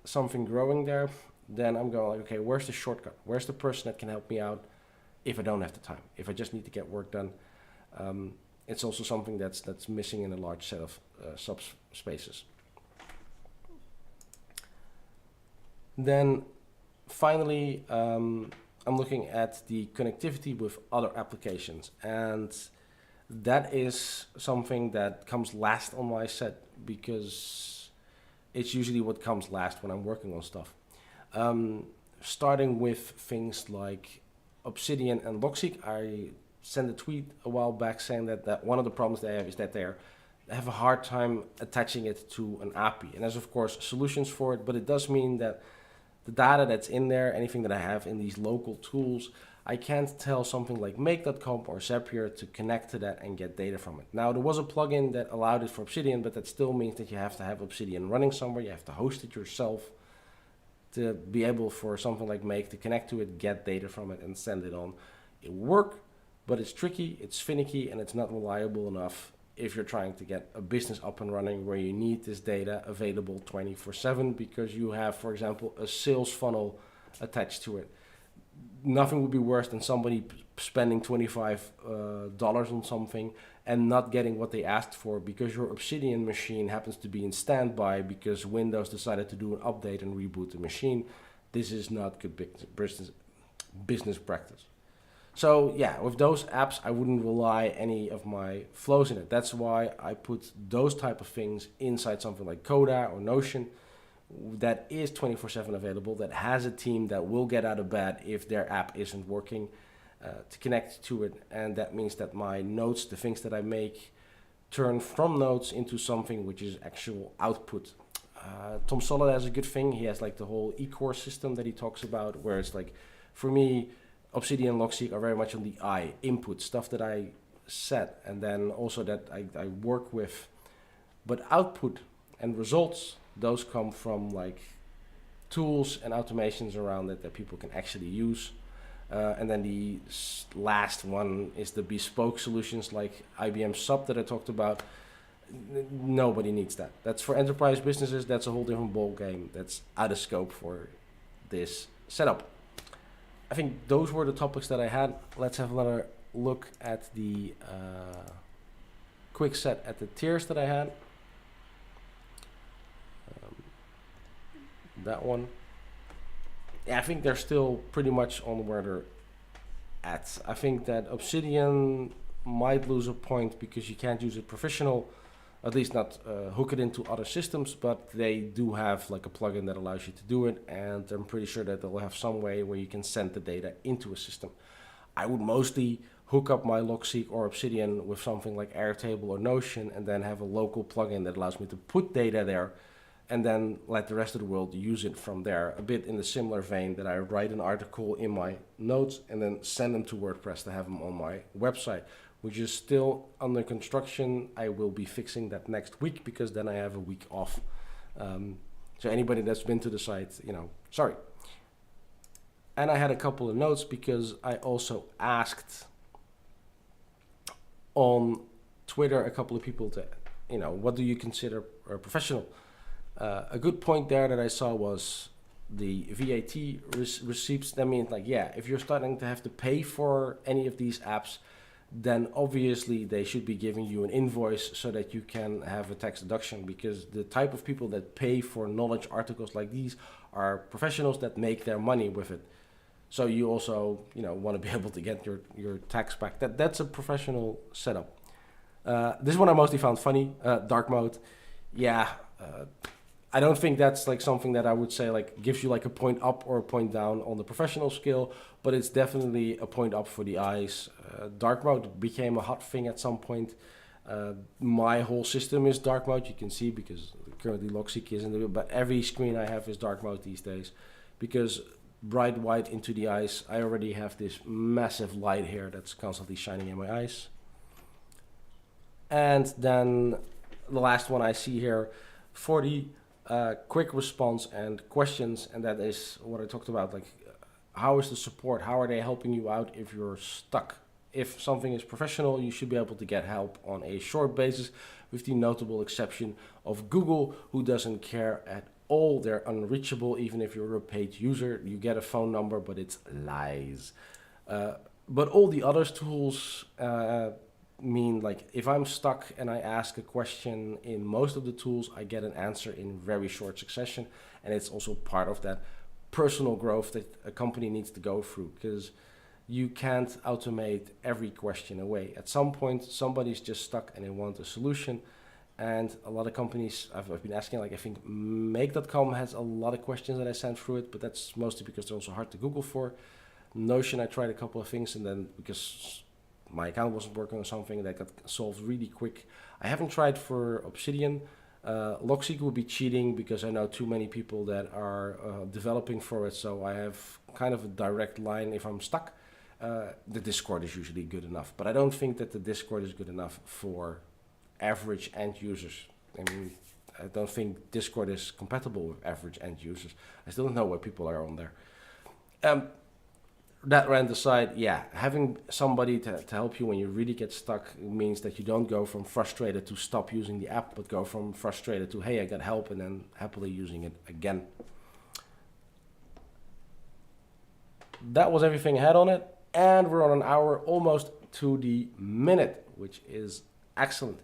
something growing there, then I'm going like, okay, where's the shortcut? Where's the person that can help me out if I don't have the time, if I just need to get work done? It's also something that's missing in a large set of subspaces. Then finally, I'm looking at the connectivity with other applications, and that is something that comes last on my set because it's usually what comes last when I'm working on stuff. Starting with things like Obsidian and Logseek, I sent a tweet a while back saying that one of the problems they have is that they have a hard time attaching it to an API. And there's of course solutions for it, but it does mean that the data that's in there, anything that I have in these local tools, I can't tell something like make.com or Zapier to connect to that and get data from it. Now, there was a plugin that allowed it for Obsidian, but that still means that you have to have Obsidian running somewhere. You have to host it yourself to be able for something like Make to connect to it, get data from it, and send it on. It works, but it's tricky, it's finicky, and it's not reliable enough if you're trying to get a business up and running where you need this data available 24/7 because you have, for example, a sales funnel attached to it. Nothing would be worse than somebody spending $25 on something and not getting what they asked for because your Obsidian machine happens to be in standby because Windows decided to do an update and reboot the machine. This is not good business practice. So yeah, with those apps, I wouldn't rely any of my flows in it. That's why I put those type of things inside something like Coda or Notion that is 24/7 available, that has a team that will get out of bed if their app isn't working to connect to it. And that means that my notes, the things that I make, turn from notes into something which is actual output. Tom Solid has a good thing. He has like the whole e-course system that he talks about, where it's like, for me, Obsidian and Logseek are very much on the I, input, stuff that I set and then also that I work with. But output and results, those come from like tools and automations around it that people can actually use. And then the last one is the bespoke solutions like IBM Sub that I talked about. Nobody needs that. That's for enterprise businesses. That's a whole different ball game. That's out of scope for this setup. I think those were the topics that I had. Let's have another look at the quick set at the tiers that I had. That one. Yeah, I think they're still pretty much on where they're at. I think that Obsidian might lose a point because you can't use it professional, at least not hook it into other systems, but they do have like a plugin that allows you to do it, and I'm pretty sure that they'll have some way where you can send the data into a system. I would mostly hook up my Logseek or Obsidian with something like Airtable or Notion and then have a local plugin that allows me to put data there and then let the rest of the world use it from there, a bit in the similar vein that I write an article in my notes and then send them to WordPress to have them on my website, which is still under construction. I will be fixing that next week because then I have a week off. So anybody that's been to the site, sorry. And I had a couple of notes because I also asked on Twitter a couple of people to, what do you consider a professional? A good point there that I saw was the VAT receipts. That means if you're starting to have to pay for any of these apps, then obviously they should be giving you an invoice so that you can have a tax deduction, because the type of people that pay for knowledge articles like these are professionals that make their money with it. So you also, want to be able to get your tax back. That's a professional setup. This one I mostly found funny, dark mode. Yeah, I don't think that's like something that I would say like gives you like a point up or a point down on the professional skill, but it's definitely a point up for the eyes. Dark mode became a hot thing at some point. My whole system is dark mode, you can see, because currently Logseek isn't it, but every screen I have is dark mode these days, because bright white into the eyes, I already have this massive light here that's constantly shining in my eyes. And then the last one I see here, 40 quick response and questions, and that is what I talked about, like how is the support, how are they helping you out if you're stuck. If something is professional, you should be able to get help on a short basis, with the notable exception of Google, who doesn't care at all. They're unreachable. Even if you're a paid user, you get a phone number, but it's lies. But all the other tools mean, like, if I'm stuck and I ask a question in most of the tools, I get an answer in very short succession. And it's also part of that personal growth that a company needs to go through, because you can't automate every question away. At some point, somebody's just stuck and they want a solution. And a lot of companies, I've been asking, like I think Make.com has a lot of questions that I sent through it, but that's mostly because they're also hard to Google for. Notion, I tried a couple of things, and then because my account wasn't working on something, that got solved really quick. I haven't tried for Obsidian. Logseek would be cheating because I know too many people that are developing for it, so I have kind of a direct line if I'm stuck. The Discord is usually good enough, but I don't think that the Discord is good enough for average end users. I mean, I don't think Discord is compatible with average end users. I still don't know why people are on there. That rant aside, yeah, having somebody to help you when you really get stuck means that you don't go from frustrated to stop using the app, but go from frustrated to, hey, I got help, and then happily using it again. That was everything I had on it, and we're on an hour almost to the minute, which is excellent.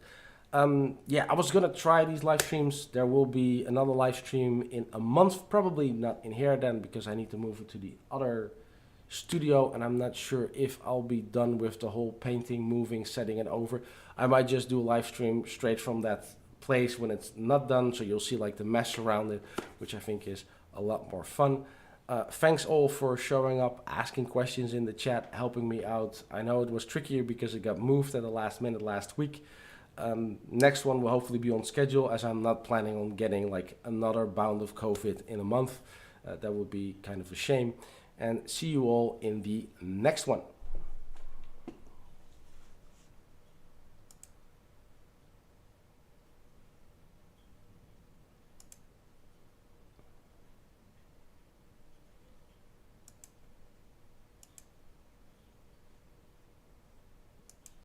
Yeah, I was gonna try these live streams. There will be another live stream in a month, probably not in here then, because I need to move it to the other studio, and I'm not sure if I'll be done with the whole painting, moving, setting it over. I might just do a live stream straight from that place when it's not done, so you'll see like the mess around it, which I think is a lot more fun. Thanks all for showing up, asking questions in the chat, helping me out. I know it was trickier because it got moved at the last minute last week. Next one will hopefully be on schedule, as I'm not planning on getting like another bound of COVID in a month. That would be kind of a shame. And see you all in the next one.